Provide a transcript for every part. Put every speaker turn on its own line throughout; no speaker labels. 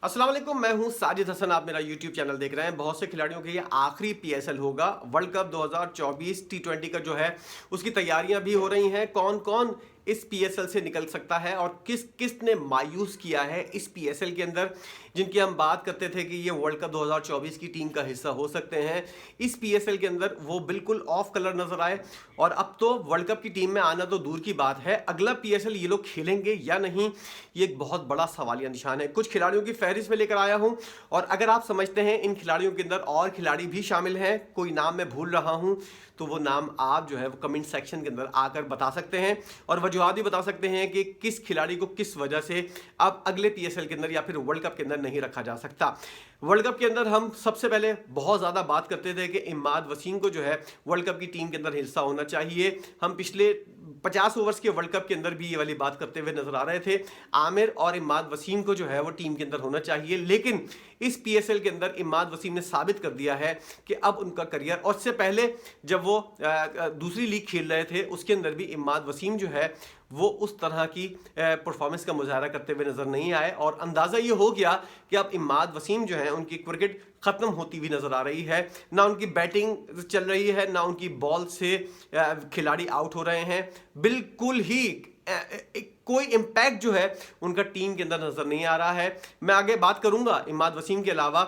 अस्सलाम वालेकुम, मैं हूं साजिद हसन। आप मेरा YouTube चैनल देख रहे हैं। बहुत से खिलाड़ियों के ये आखिरी PSL होगा। वर्ल्ड कप 2024 T20 का जो है उसकी तैयारियां भी हो रही हैं। कौन कौन इस PSL से निकल सकता है और किस किस ने मायूस किया है इस PSL के अंदर, जिनकी हम बात करते थे कि ये वर्ल्ड कप 2024 की टीम का हिस्सा हो सकते हैं, इस PSL के अंदर वो बिल्कुल ऑफ कलर नजर आए। और अब तो वर्ल्ड कप की टीम में आना तो दूर की बात है, अगला PSL ये लोग खेलेंगे या नहीं, ये एक बहुत बड़ा सवालिया निशान है। कुछ खिलाड़ियों की फहरिस्त में लेकर आया हूं, और अगर आप समझते हैं इन खिलाड़ियों के अंदर और खिलाड़ी भी शामिल हैं, कोई नाम मैं भूल रहा हूं, तो वो नाम आप जो है वो कमेंट सेक्शन के अंदर आकर बता सकते हैं और वजूहात भी बता सकते हैं कि किस खिलाड़ी को किस वजह से अब अगले PSL के अंदर या फिर वर्ल्ड कप के अंदर नहीं रखा जा सकता। वर्ल्ड कप के अंदर हम सबसे पहले बहुत ज़्यादा बात करते थे कि इमाद वसीम को जो है वर्ल्ड कप की टीम के अंदर हिस्सा होना चाहिए। हम पिछले 50 ओवर्स के वर्ल्ड कप के अंदर भी ये वाली बात करते हुए नजर आ रहे थे। आमिर और इमाद वसीम को जो है वो टीम के अंदर होना चाहिए, लेकिन इस PSL के अंदर इमाद वसीम ने साबित कर दिया है कि अब उनका करियर, और इससे पहले जब वो दूसरी लीग खेल रहे थे उसके अंदर भी इमाद वसीम जो है वो उस तरह की परफॉर्मेंस का मुजाहरा करते हुए नजर नहीं आए। और अंदाजा ये हो गया कि अब इमाद वसीम जो है उनकी क्रिकेट खत्म होती हुई नजर आ रही है। ना उनकी बैटिंग चल रही है, ना उनकी बॉल से खिलाड़ी आउट हो रहे हैं। बिल्कुल ही कोई इम्पैक्ट जो है उनका टीम के अंदर नजर नहीं आ रहा है। मैं आगे बात करूंगा इमाद वसीम के अलावा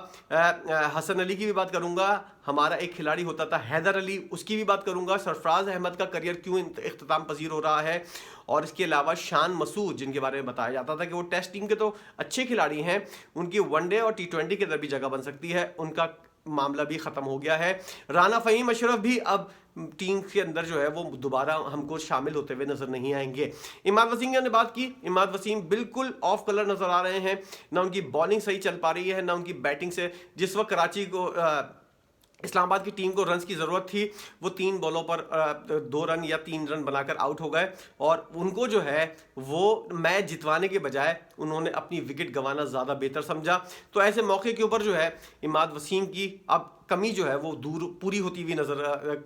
हसन अली की भी बात करूंगा। हमारा एक खिलाड़ी होता था हैदर अली, उसकी भी बात करूंगा। सरफराज अहमद का करियर क्यों इख्तिताम पजीर हो रहा है, और इसके अलावा शान मसूद, जिनके बारे में बताया जाता था कि वो टेस्ट टीम के तो अच्छे खिलाड़ी हैं, उनकी वनडे और T20 के अंदर भी जगह बन सकती है, उनका मामला भी खत्म हो गया है। राना फहीम अशरफ भी अब टीम के अंदर जो है वो दोबारा हमको शामिल होते हुए नजर नहीं आएंगे। इमाद वसीम की हमने बात की, इमाद वसीम बिल्कुल ऑफ कलर नजर आ रहे हैं। ना उनकी बॉलिंग सही चल पा रही है, ना उनकी बैटिंग से जिस वक्त कराची को इस्लामाबाद की टीम को रन्स की ज़रूरत थी, वो 3 बॉलों पर 2 रन या 3 रन बनाकर आउट हो गए। और उनको जो है वो मैच जितवाने के बजाय उन्होंने अपनी विकेट गंवाना ज़्यादा बेहतर समझा। तो ऐसे मौके के ऊपर जो है इमाद वसीम की अब कमी जो है वो दूर पूरी होती हुई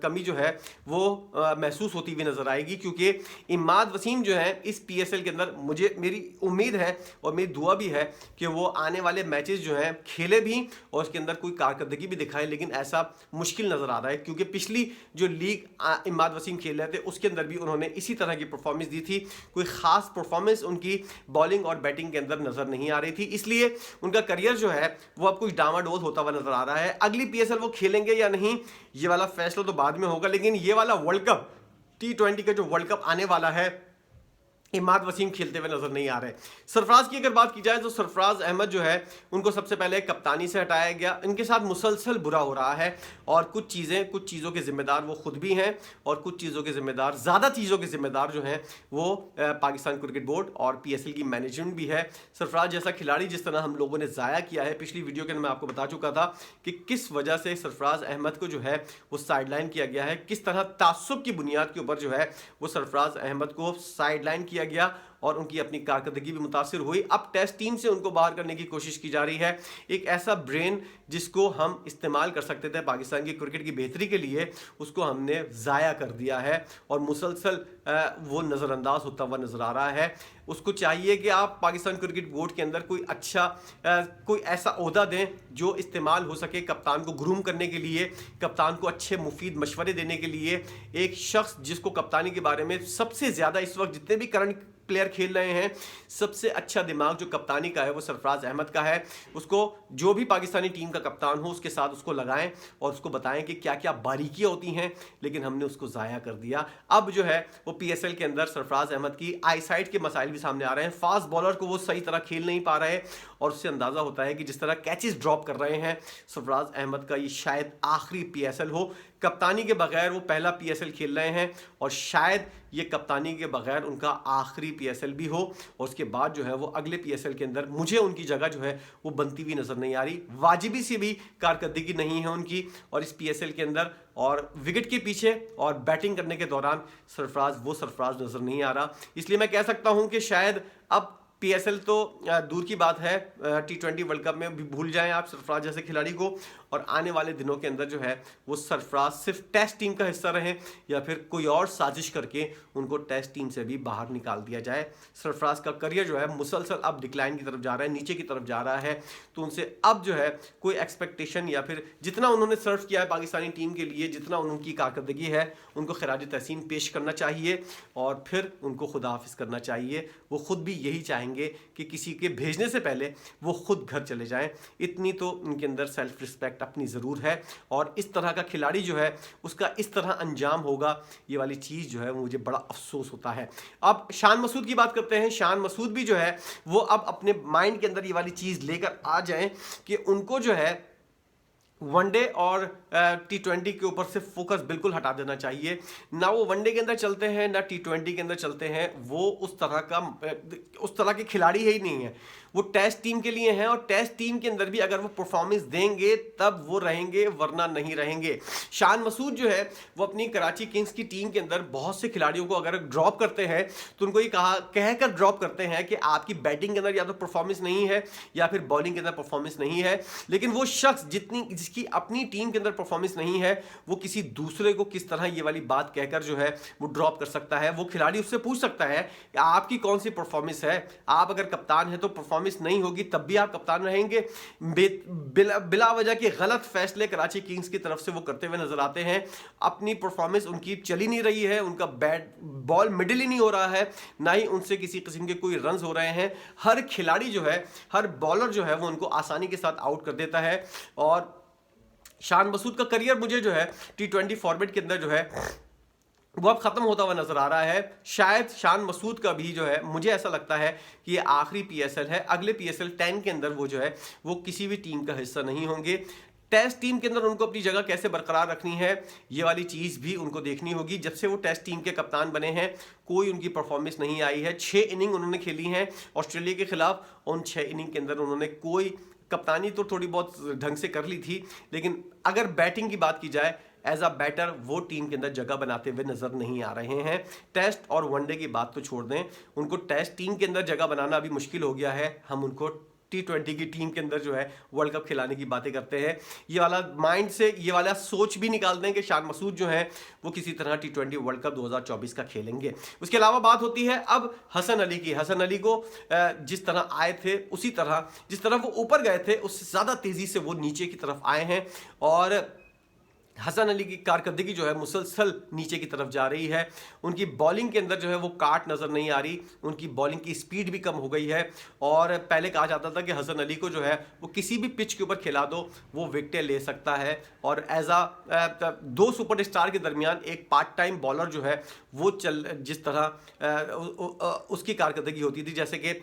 कमी जो है वो महसूस होती हुई नज़र आएगी, क्योंकि इमाद वसीम जो है इस PSL के अंदर, मुझे मेरी उम्मीद है और मेरी दुआ भी है कि वो आने वाले मैचेस जो हैं खेले भी और उसके अंदर कोई कारकर्दगी भी दिखाए, लेकिन ऐसा मुश्किल नज़र आ रहा है, क्योंकि पिछली जो लीग इमाद वसीम खेल रहे थे उसके अंदर भी उन्होंने इसी तरह की परफॉर्मेंस दी थी। कोई ख़ास परफॉर्मेंस उनकी बॉलिंग और बैटिंग के अंदर नज़र नहीं आ रही थी, इसलिए उनका करियर जो है वो अब कुछ डामाडोल होता हुआ नज़र आ रहा है। अगली PSL वो खेलेंगे या नहीं, ये वाला फैसला तो बाद में होगा, लेकिन ये वाला वर्ल्ड कप T20 का जो वर्ल्ड कप आने वाला है, इमाद वसीम खेलते हुए नजर नहीं आ रहे। सरफराज की अगर बात की जाए तो सरफराज अहमद जो है उनको सबसे पहले कप्तानी से हटाया गया। इनके साथ मुसलसल बुरा हो रहा है, और कुछ चीज़ों के जिम्मेदार वो खुद भी हैं, और कुछ चीज़ों के जिम्मेदार, ज़्यादा चीज़ों के जिम्मेदार जो हैं वो पाकिस्तान क्रिकेट बोर्ड और PSL की मैनेजमेंट भी है। सरफराज जैसा खिलाड़ी जिस तरह हम लोगों ने ज़ाया किया है, पिछली वीडियो के अंदर मैं आपको बता चुका था कि किस वजह से सरफराज अहमद को जो है वो साइडलाइन किया गया है, किस तरह तासुब की बुनियाद के ऊपर जो है वो सरफराज अहमद को साइडलाइन किया गया और उनकी अपनी कारकर्दगी भी मुतासिर हुई। अब टेस्ट टीम से उनको बाहर करने की कोशिश की जा रही है। एक ऐसा ब्रेन जिसको हम इस्तेमाल कर सकते थे पाकिस्तान की क्रिकेट की बेहतरी के लिए, उसको हमने ज़ाया कर दिया है और मुसलसल वो नज़रअंदाज होता हुआ नज़र आ रहा है। उसको चाहिए कि आप पाकिस्तान क्रिकेट बोर्ड के अंदर कोई अच्छा कोई ऐसा ओहदा दें जो इस्तेमाल हो सके कप्तान को ग्रूम करने के लिए, कप्तान को अच्छे मुफीद मशवरे देने के लिए। एक शख्स जिसको कप्तानी के बारे में सबसे ज़्यादा इस वक्त जितने भी करंट प्लेयर खेल रहे हैं, सबसे अच्छा दिमाग जो कप्तानी का है वो सरफराज अहमद का है। उसको जो भी पाकिस्तानी टीम का कप्तान हो उसके साथ उसको लगाएं और उसको बताएं कि क्या क्या बारीकियां होती हैं, लेकिन हमने उसको ज़ाया कर दिया। अब जो है वो PSL के अंदर सरफराज अहमद की आईसाइट के मसाइल भी सामने आ रहे हैं। फास्ट बॉलर को वो सही तरह खेल नहीं पा रहे, और उससे अंदाज़ा होता है कि जिस तरह कैचेस ड्रॉप कर रहे हैं सरफराज अहमद का ये शायद आखिरी PSL हो। कप्तानी के बगैर वो पहला PSL खेल रहे हैं, और शायद ये कप्तानी के बगैर उनका आखिरी PSL भी हो, और उसके बाद जो है वो अगले PSL के अंदर मुझे उनकी जगह जो है वो बनती हुई नज़र नहीं आ रही। वाजिबी से भी कारकर्दगी नहीं है उनकी और इस PSL के अंदर, और विकेट के पीछे और बैटिंग करने के दौरान सरफराज नज़र नहीं आ रहा। इसलिए मैं कह सकता हूं कि शायद अब पीएसएल तो दूर की बात है, T20 वर्ल्ड कप में भी भूल जाएं आप सरफराज जैसे खिलाड़ी को, और आने वाले दिनों के अंदर जो है वो सरफराज सिर्फ टेस्ट टीम का हिस्सा रहे या फिर कोई और साजिश करके उनको टेस्ट टीम से भी बाहर निकाल दिया जाए। सरफराज का करियर जो है मुसलसल अब डिक्लाइन की तरफ जा रहा है, नीचे की तरफ जा रहा है, तो उनसे अब जो है कोई एक्सपेक्टेशन या फिर जितना उन्होंने सर्व किया है पाकिस्तानी टीम के लिए, जितना उनकी कारकर्दगी है, उनको खराज तहसीन पेश करना चाहिए और फिर उनको खुदा हाफिज करना चाहिए। वो खुद भी यही चाहेंगे कि किसी के भेजने से पहले वो खुद घर चले जाएं। इतनी तो उनके अंदर सेल्फ रिस्पेक्ट अपनी ज़रूर है, और इस तरह का खिलाड़ी जो है उसका इस तरह अंजाम होगा, ये वाली चीज़ जो है मुझे बड़ा अफसोस होता है। अब शान मसूद की बात करते हैं। शान मसूद भी जो है वो अब अपने माइंड के अंदर ये वाली चीज़ लेकर आ जाएं कि उनको जो है वनडे और T20 के ऊपर से फोकस बिल्कुल हटा देना चाहिए। ना वो वनडे के अंदर चलते हैं ना T20 के अंदर चलते हैं, वो उस तरह के खिलाड़ी ही नहीं है। वो टेस्ट टीम के लिए हैं, और टेस्ट टीम के अंदर भी अगर वो परफॉर्मेंस देंगे तब वो रहेंगे, वरना नहीं रहेंगे। शान मसूद जो है वो अपनी कराची किंग्स की टीम के अंदर बहुत से खिलाड़ियों को अगर ड्रॉप करते हैं तो उनको ये कहकर ड्रॉप करते हैं कि आपकी बैटिंग के अंदर या तो परफॉर्मेंस नहीं है या फिर बॉलिंग के अंदर परफॉर्मेंस नहीं है। लेकिन वो शख्स जिसकी अपनी टीम के अंदर परफॉर्मेंस नहीं है, वो किसी दूसरे को किस तरह ये वाली बात कहकर जो है वो ड्रॉप कर सकता है। वो खिलाड़ी उससे पूछ सकता है कि आपकी कौन सी परफॉर्मेंस है, आप अगर कप्तान है तो परफॉर्मेंस नहीं होगी तब भी आप कप्तान रहेंगे। बिला वजह के गलत फैसले कराची किंग्स की तरफ से वो करते हुए नजर आते हैं। अपनी परफॉर्मेंस उनकी चली नहीं रही है, उनका बैट बॉल मिडिल ही नहीं हो रहा है, ना ही उनसे किसी किस्म के कोई रन हो रहे हैं। हर खिलाड़ी जो है, हर बॉलर जो है वो उनको आसानी के साथ आउट कर देता है। और शान मसूद का करियर मुझे जो है T20 फॉर्मेट के अंदर जो है वो अब खत्म होता हुआ नजर आ रहा है। शायद शान मसूद का भी जो है, मुझे ऐसा लगता है कि ये आखिरी PSL है। अगले PSL 10 के अंदर वो जो है वो किसी भी टीम का हिस्सा नहीं होंगे। टेस्ट टीम के अंदर उनको अपनी जगह कैसे बरकरार रखनी है, ये वाली चीज़ भी उनको देखनी होगी। जब से वो टेस्ट टीम के कप्तान बने हैं कोई उनकी परफॉर्मेंस नहीं आई है। 6 इनिंग उन्होंने खेली हैं ऑस्ट्रेलिया के खिलाफ, उन 6 इनिंग के अंदर उन्होंने कोई, कप्तानी तो थोड़ी बहुत ढंग से कर ली थी, लेकिन अगर बैटिंग की बात की जाए एज अ बैटर वो टीम के अंदर जगह बनाते हुए नजर नहीं आ रहे हैं। टेस्ट और वनडे की बात तो छोड़ दें, उनको टेस्ट टीम के अंदर जगह बनाना अभी मुश्किल हो गया है। हम उनको T20 की टीम के अंदर जो है वर्ल्ड कप खिलाने की बातें करते हैं। ये वाला माइंड से, ये वाला सोच भी निकाल दें कि शान मसूद जो है वो किसी तरह T20 वर्ल्ड कप 2024 का खेलेंगे। उसके अलावा बात होती है अब हसन अली की। हसन अली को जिस तरह आए थे उसी तरह, जिस तरह वो ऊपर गए थे उससे ज़्यादा तेज़ी से वो नीचे की तरफ आए हैं, और हसन अली की कारकर्दगी जो है मुसलसल नीचे की तरफ जा रही है। उनकी बॉलिंग के अंदर जो है वो काट नज़र नहीं आ रही, उनकी बॉलिंग की स्पीड भी कम हो गई है। और पहले कहा जाता था कि हसन अली को जो है वो किसी भी पिच के ऊपर खिला दो वो विकेटें ले सकता है, और एज आ 2 सुपरस्टार के दरमियान एक पार्ट टाइम बॉलर जो है वो जिस तरह उसकी कारकर्दगी होती थी, जैसे कि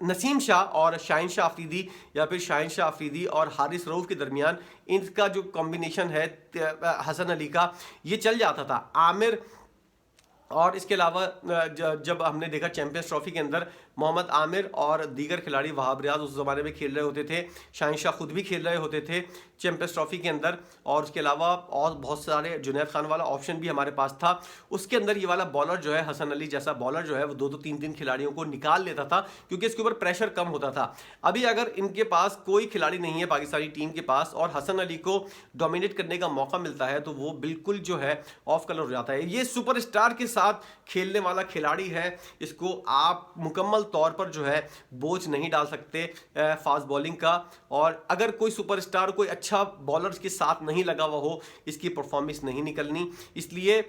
नसीम शाह और शाहीन शाह अफरीदी या फिर शाहीन शाह अफरीदी और हारिस रऊफ के दरमियान इनका जो कॉम्बिनेशन है हसन अली का, ये चल जाता था। आमिर, और इसके अलावा जब हमने देखा चैंपियंस ट्रॉफी के अंदर मोहम्मद आमिर और दीगर खिलाड़ी, वहाब रियाज उस ज़माने में खेल रहे होते थे, शाहीन शाह खुद भी खेल रहे होते थे चैंपियंस ट्रॉफी के अंदर, और उसके अलावा और बहुत सारे जुनैद खान वाला ऑप्शन भी हमारे पास था। उसके अंदर ये वाला बॉलर जो है, हसन अली जैसा बॉलर जो है, वो 2-2 3-3 खिलाड़ियों को निकाल लेता था क्योंकि इसके ऊपर प्रेशर कम होता था। अभी अगर इनके पास कोई खिलाड़ी नहीं है पाकिस्तानी टीम के पास और हसन अली को डोमिनेट करने का मौका मिलता है तो वो बिल्कुल जो है ऑफ कलर हो जाता है। ये सुपरस्टार के साथ खेलने वाला खिलाड़ी है, इसको आप मुकम्मल तौर पर जो है बोझ नहीं डाल सकते फास्ट बॉलिंग का। और अगर कोई सुपरस्टार, कोई अच्छा बॉलर के साथ नहीं लगा हुआ हो, इसकी परफॉर्मेंस नहीं निकलनी। इसलिए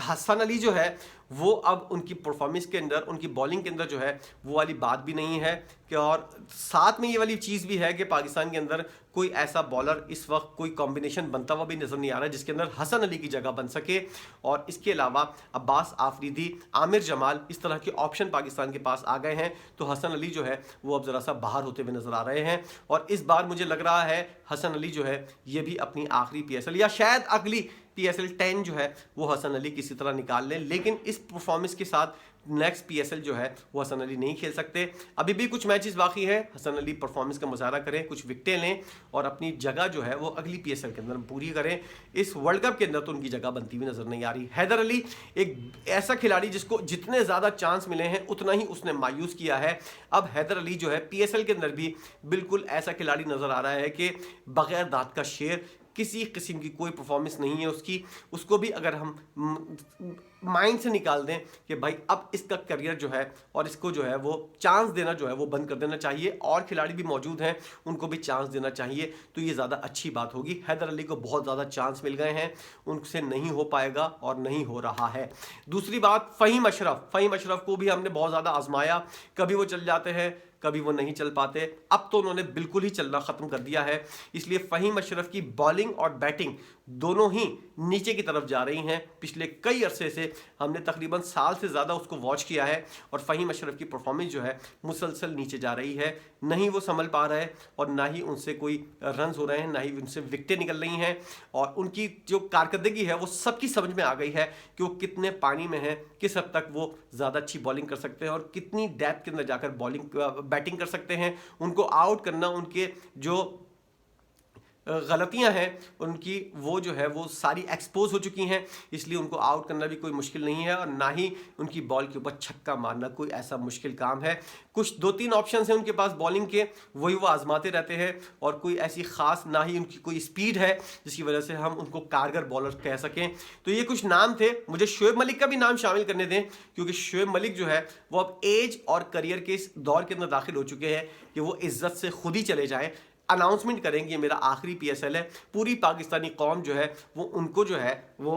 हसन अली जो है वो अब उनकी परफॉर्मेंस के अंदर, उनकी बॉलिंग के अंदर जो है वो वाली बात भी नहीं है कि, और साथ में ये वाली चीज़ भी है कि पाकिस्तान के अंदर कोई ऐसा बॉलर इस वक्त कोई कॉम्बिनेशन बनता हुआ भी नज़र नहीं आ रहा है जिसके अंदर हसन अली की जगह बन सके। और इसके अलावा अब्बास आफरीदी, आमिर जमाल, इस तरह के ऑप्शन पाकिस्तान के पास आ गए हैं, तो हसन अली जो है वो अब ज़रा सा बाहर होते हुए नज़र आ रहे हैं। और इस बार मुझे लग रहा है हसन अली जो है ये भी अपनी आखिरी PSL या शायद अगली PSL 10 जो है वो हसन अली किसी तरह निकाल लें, लेकिन इस परफॉर्मेंस के साथ नेक्स्ट पीएसएल जो है वो हसन अली नहीं खेल सकते। अभी भी कुछ मैचेस बाकी है, हसन अली परफॉर्मेंस का मुजाहरा करें, कुछ विकेटें लें और अपनी जगह जो है वो अगली पीएसएल के अंदर पूरी करें। इस वर्ल्ड कप के अंदर तो उनकी जगह बनती हुई नजर नहीं आ रही। हैदर अली एक ऐसा खिलाड़ी जिसको जितने ज्यादा चांस मिले हैं उतना ही उसने मायूस किया है। अब हैदर अली जो है पीएसएल के अंदर भी बिल्कुल ऐसा खिलाड़ी नजर आ रहा है कि बगैर दांत का शेर, किसी किस्म की कोई परफॉर्मेंस नहीं है उसकी। उसको भी अगर हम माइंड से निकाल दें कि भाई अब इसका करियर जो है और इसको जो है वो चांस देना जो है वो बंद कर देना चाहिए, और खिलाड़ी भी मौजूद हैं उनको भी चांस देना चाहिए, तो ये ज़्यादा अच्छी बात होगी। हैदर अली को बहुत ज़्यादा चांस मिल गए हैं, उनसे नहीं हो पाएगा और नहीं हो रहा है। दूसरी बात, फ़हीम अशरफ को भी हमने बहुत ज़्यादा आजमाया, कभी वो चल जाते हैं कभी वो नहीं चल पाते। अब तो उन्होंने बिल्कुल ही चलना ख़त्म कर दिया है, इसलिए फ़हीम अशरफ की बॉलिंग और बैटिंग दोनों ही नीचे की तरफ जा रही हैं। पिछले कई अरसे से हमने तकरीबन साल से ज़्यादा उसको वॉच किया है और फ़हीम अशरफ की परफॉर्मेंस जो है मुसलसल नीचे जा रही है। नहीं वो संभल पा रहा है और ना ही उनसे कोई रन हो रहे हैं, ना ही उनसे विकेटें निकल रही हैं, और उनकी जो कारकर्दगी है वो सबकी समझ में आ गई है कि वो कितने पानी में हैं, किस हद तक वो ज़्यादा अच्छी बॉलिंग कर सकते हैं और कितनी डेप्थ के अंदर जाकर बैटिंग कर सकते हैं। उनको आउट करना, उनके जो गलतियां हैं उनकी वो जो है वो सारी एक्सपोज हो चुकी हैं, इसलिए उनको आउट करना भी कोई मुश्किल नहीं है और ना ही उनकी बॉल के ऊपर छक्का मारना कोई ऐसा मुश्किल काम है। कुछ 2-3 ऑप्शन हैं उनके पास बॉलिंग के, वही वो आजमाते रहते हैं और कोई ऐसी खास ना ही उनकी कोई स्पीड है जिसकी वजह से हम उनको कारगर बॉलर कह सकें। तो ये कुछ नाम थे, मुझे शोएब मलिक का भी नाम शामिल करने दें, क्योंकि शोएब मलिक जो है वो अब एज और करियर के इस दौर के अंदर दाखिल हो चुके हैं कि वो इज्जत से खुद ही चले जाएं, अनाउंसमेंट करेंगे मेरा आखिरी पीएसएल है। पूरी पाकिस्तानी कौम जो है वो उनको जो है वो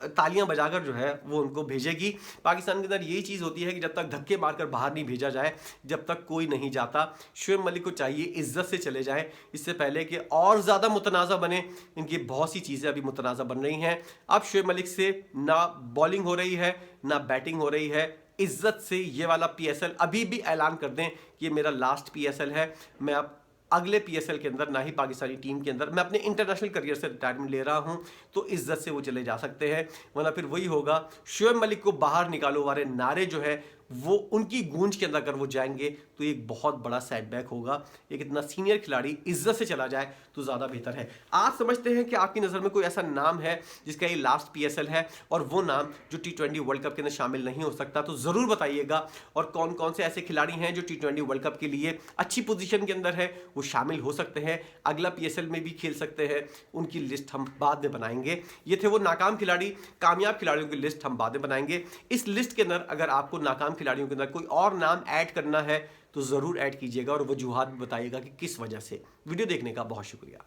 तालियां बजाकर जो है वो उनको भेजेगी। पाकिस्तान के अंदर यही चीज़ होती है कि जब तक धक्के मारकर बाहर नहीं भेजा जाए, जब तक कोई नहीं जाता। शोएब मलिक को चाहिए इज्जत से चले जाएं, इससे पहले कि और ज़्यादा मुतनाज़ा बने। इनकी बहुत सी चीज़ें अभी मुतनाज़ा बन रही हैं। अब शोएब मलिक से ना बॉलिंग हो रही है ना बैटिंग हो रही है। इज्जत से ये वाला पीएसएल अभी भी ऐलान कर दें कि ये मेरा लास्ट पीएसएल है, मैं अब अगले पीएसएल के अंदर ना ही पाकिस्तानी टीम के अंदर मैं अपने इंटरनेशनल करियर से रिटायरमेंट ले रहा हूं, तो इज्जत से वो चले जा सकते हैं। वरना फिर वही होगा, शोएब मलिक को बाहर निकालो वाले नारे जो है वो उनकी गूंज के अंदर अगर वो जाएंगे तो एक बहुत बड़ा सेटबैक होगा। एक इतना सीनियर खिलाड़ी इज्जत से चला जाए तो ज़्यादा बेहतर है। आप समझते हैं कि आपकी नज़र में कोई ऐसा नाम है जिसका ये लास्ट पीएसएल है और वो नाम जो T20 वर्ल्ड कप के अंदर शामिल नहीं हो सकता, तो ज़रूर बताइएगा। और कौन कौन से ऐसे खिलाड़ी हैं जो T20 वर्ल्ड कप के लिए अच्छी पोजीशन के अंदर है, वो शामिल हो सकते हैं, अगला पीएसएल में भी खेल सकते हैं, उनकी लिस्ट हम बाद में बनाएंगे। ये थे वो नाकाम खिलाड़ी, कामयाब खिलाड़ियों की लिस्ट हम बाद में बनाएंगे। इस लिस्ट के अंदर अगर आपको नाकाम खिलाड़ियों के अंदर कोई और नाम ऐड करना है तो ज़रूर ऐड कीजिएगा और वजूहात भी बताइएगा कि किस वजह से। वीडियो देखने का बहुत शुक्रिया।